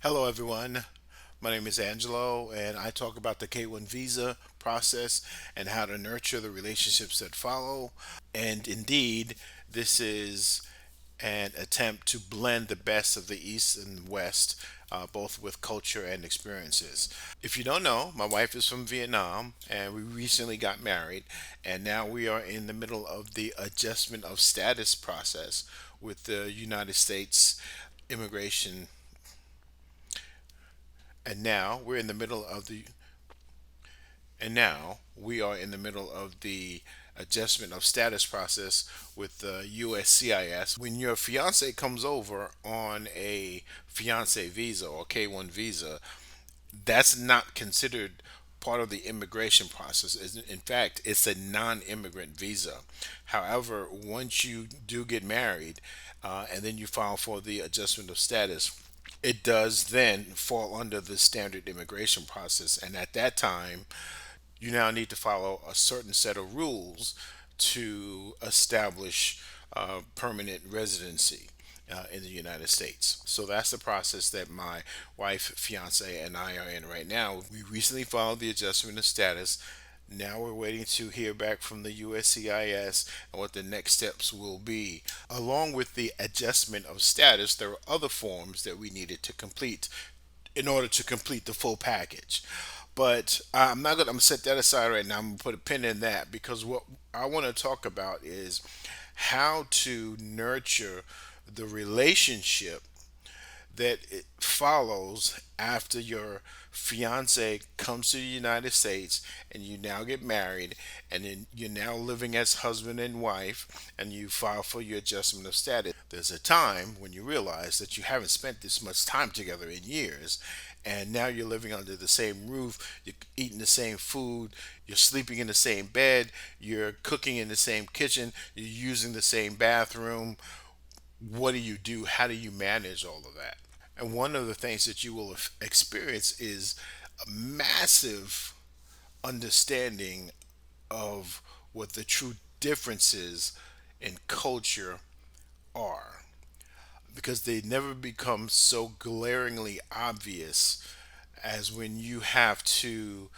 Hello, everyone. My name is Angelo, and I talk about the K1 visa process and how to nurture the relationships that follow. And indeed, this is an attempt to blend the best of the East and West, both with culture and experiences. If you don't know, my wife is from Vietnam, and we recently got married, and now we are in the middle of the adjustment of status process with the United States immigration. And now we're in the middle of the and now we are in the middle of the adjustment of status process with the USCIS. When your fiance comes over on a fiance visa or K1 visa, that's not considered part of the immigration process. In fact, it's a non-immigrant visa. However, once you do get married, and then you file for the adjustment of status, it does then fall under the standard immigration process. And at that time, you now need to follow a certain set of rules to establish permanent residency in the United States. So that's the process that my wife, fiance, and I are in right now. We recently filed the adjustment of status. Now we're waiting to hear back from the USCIS and what the next steps will be. Along with the adjustment of status, there are other forms that we needed to complete in order to complete the full package. But I'm not gonna. I'm gonna set that aside right now. I'm gonna put a pin in that because what I want to talk about is how to nurture the relationship that it follows after your fiance comes to the United States and you now get married and then you're now living as husband and wife and you file for your adjustment of status. There's a time when you realize that you haven't spent this much time together in years and now you're living under the same roof, you're eating the same food, you're sleeping in the same bed, you're cooking in the same kitchen, you're using the same bathroom. What do you do? How do you manage all of that? And one of the things that you will experience is a massive understanding of what the true differences in culture are because they never become so glaringly obvious as when you have to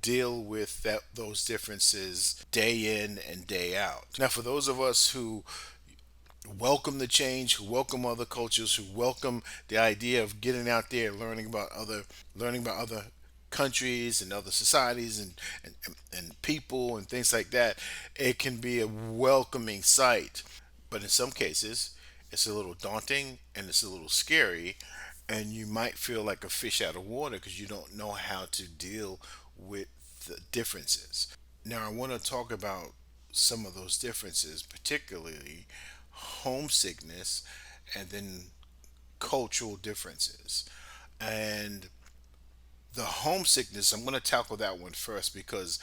deal with those differences day in and day out. Now, for those of us who welcome the change, who welcome other cultures, who welcome the idea of getting out there, learning about other countries and other societies and people and things like that. It can be a welcoming sight, but in some cases, it's a little daunting and it's a little scary, and you might feel like a fish out of water because you don't know how to deal with the differences. Now, I want to talk about some of those differences, particularly homesickness and then cultural differences. And the homesickness, I'm going to tackle that one first because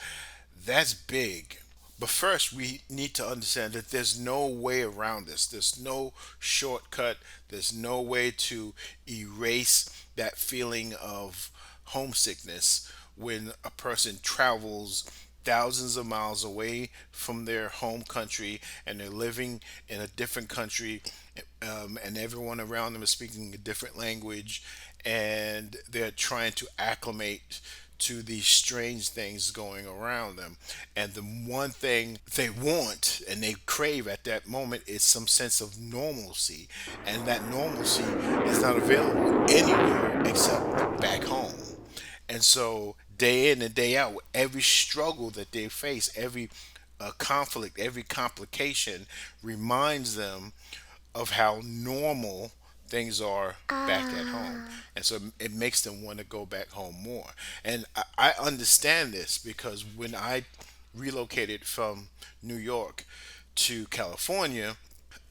that's big. But first, we need to understand that there's no way around this. There's no shortcut. There's no way to erase that feeling of homesickness when a person travels thousands of miles away from their home country and they're living in a different country, and everyone around them is speaking a different language and they're trying to acclimate to these strange things going around them. And the one thing they want and they crave at that moment is some sense of normalcy. And that normalcy is not available anywhere except back home. And so, day in and day out, every struggle that they face, every conflict, every complication reminds them of how normal things are back at home. And so it makes them want to go back home more. And I understand this because when I relocated from New York to California,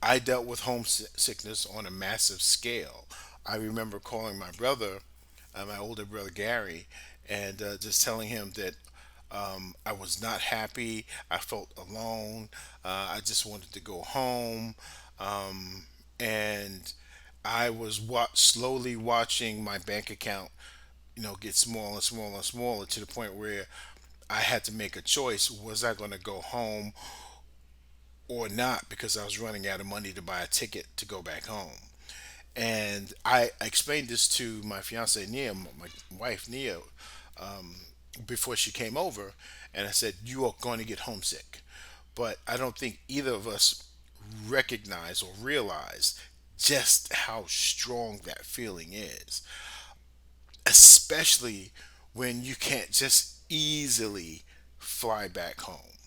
I dealt with homesickness on a massive scale. I remember calling my brother, my older brother Gary, and just telling him that I was not happy. I felt alone. I just wanted to go home. And I was slowly watching my bank account, get smaller and smaller and smaller to the point where I had to make a choice. Was I going to go home or not because I was running out of money to buy a ticket to go back home? And I explained this to my fiance Nia, my wife Nia, before she came over, and I said, "You are going to get homesick," but I don't think either of us recognize or realize just how strong that feeling is, especially when you can't just easily fly back home.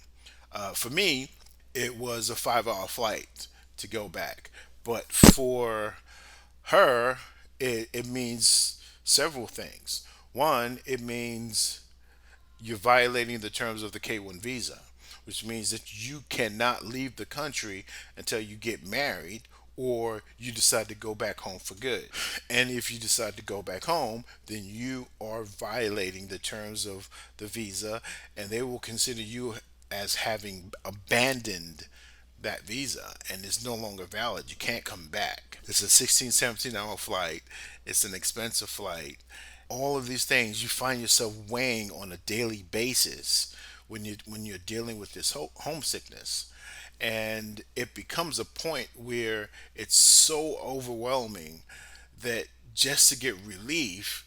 For me, it was a 5 hour flight to go back, but for her, it means several things. One, it means you're violating the terms of the K1 visa, which means that you cannot leave the country until you get married or you decide to go back home for good. And if you decide to go back home, then you are violating the terms of the visa, and they will consider you as having abandoned that visa and it's no longer valid. You can't come back. It's a 16, 17 hour flight. It's an expensive flight. All of these things you find yourself weighing on a daily basis when you're dealing with this homesickness, and it becomes a point where it's so overwhelming that just to get relief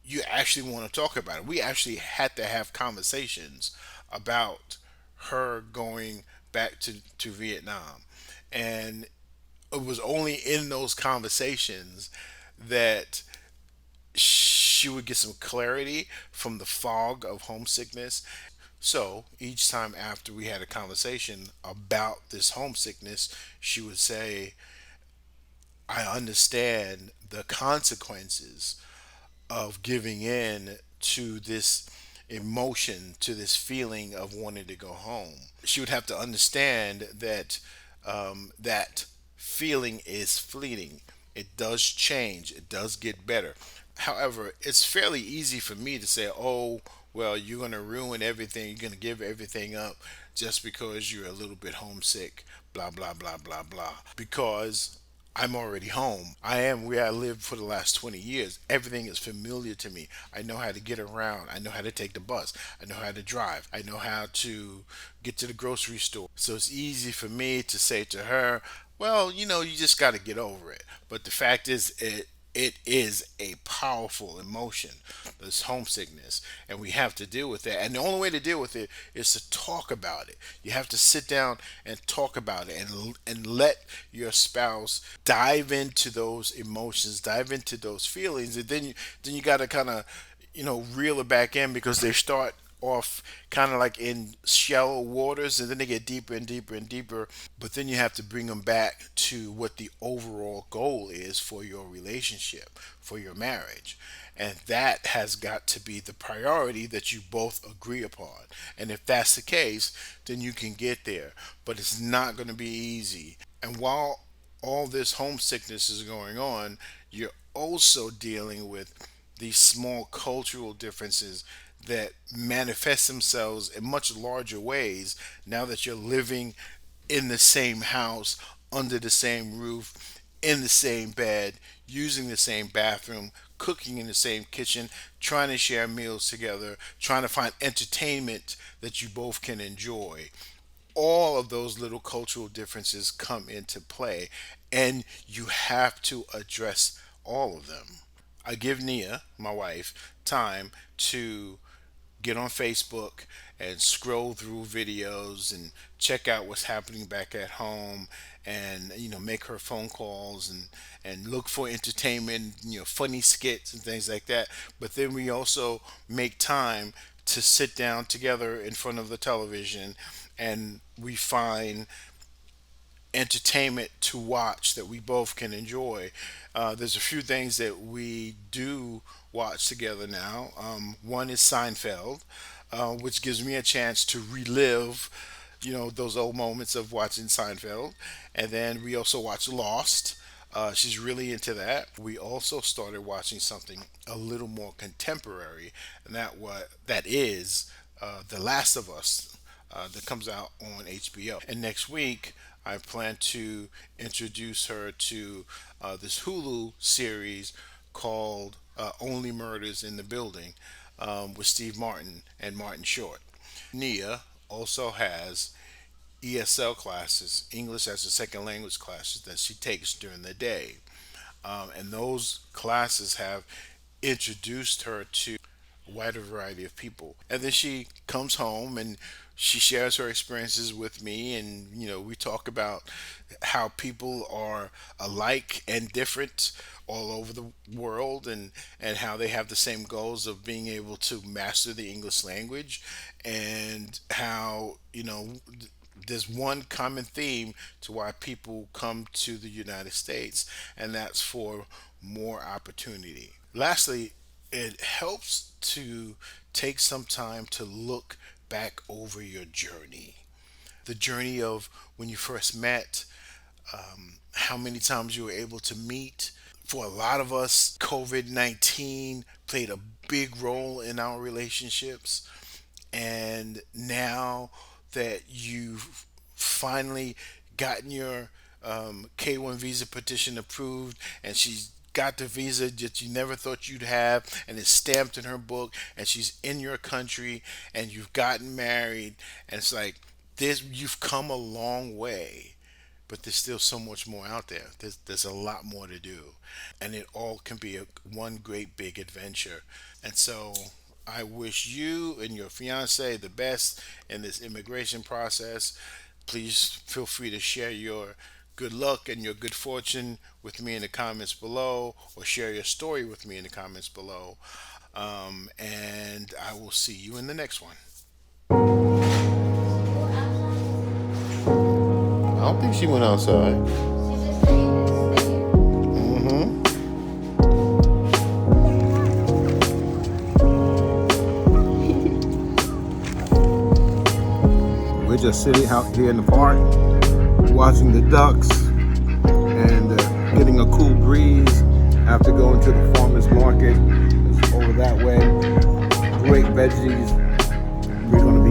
you actually want to talk about it. We actually had to have conversations about her going back to Vietnam, and it was only in those conversations that she would get some clarity from the fog of homesickness. So each time after we had a conversation about this homesickness, she would say, I understand the consequences of giving in to this emotion, to this feeling of wanting to go home. She would have to understand that that feeling is fleeting. It does change. It does get better. However, it's fairly easy for me to say, "Oh, well, you're going to ruin everything. You're going to give everything up just because you're a little bit homesick." Blah blah blah blah blah. Because I'm already home. I am where I lived for the last 20 years. Everything is familiar to me. I know how to get around. I know how to take the bus. I know how to drive. I know how to get to the grocery store. So it's easy for me to say to her, well, you just got to get over it. But the fact is, it is a powerful emotion, this homesickness, and we have to deal with that. And the only way to deal with it is to talk about it. You have to sit down and talk about it, and let your spouse dive into those emotions, dive into those feelings, and then you got to kind of reel it back in, because they start off kind of like in shallow waters, and then they get deeper and deeper and deeper, but then you have to bring them back to what the overall goal is for your relationship, for your marriage, and that has got to be the priority that you both agree upon. And if that's the case, then you can get there, but it's not going to be easy. And while all this homesickness is going on, you're also dealing with these small cultural differences that manifest themselves in much larger ways now that you're living in the same house, under the same roof, in the same bed, using the same bathroom, cooking in the same kitchen, trying to share meals together, trying to find entertainment that you both can enjoy. All of those little cultural differences come into play, and you have to address all of them. I give Nia, my wife, time to get on Facebook and scroll through videos and check out what's happening back at home, and make her phone calls and look for entertainment, funny skits and things like that. But then we also make time to sit down together in front of the television, and we find entertainment to watch that we both can enjoy. There's a few things that we do watch together now. One is Seinfeld, which gives me a chance to relive, those old moments of watching Seinfeld. And then we also watch Lost. She's really into that. We also started watching something a little more contemporary, and that is The Last of Us, that comes out on HBO. And next week, I plan to introduce her to this Hulu series called Only Murders in the Building, with Steve Martin and Martin Short. Nia also has ESL classes, English as a second language classes, that she takes during the day. And those classes have introduced her to a wider variety of people. And then she comes home and she shares her experiences with me, and we talk about how people are alike and different all over the world, and how they have the same goals of being able to master the English language, and how there's one common theme to why people come to the United States, and that's for more opportunity. Lastly, it helps to take some time to look back over your journey. The journey of when you first met, how many times you were able to meet. For a lot of us, COVID 19 played a big role in our relationships. And now that you've finally gotten your K1 visa petition approved, and she's got the visa that you never thought you'd have, and it's stamped in her book, and she's in your country, and you've gotten married, and it's like this, you've come a long way, but there's still so much more out there. There's a lot more to do, and it all can be one great big adventure. And so I wish you and your fiance the best in this immigration process. Please feel free to share your good luck and your good fortune with me in the comments below, or share your story with me in the comments below. And I will see you in the next one. I don't think she went outside. Mm-hmm. We're just sitting out here in the park, watching the ducks, and getting a cool breeze after going to the farmer's market. It's over that way. Great veggies. We're going to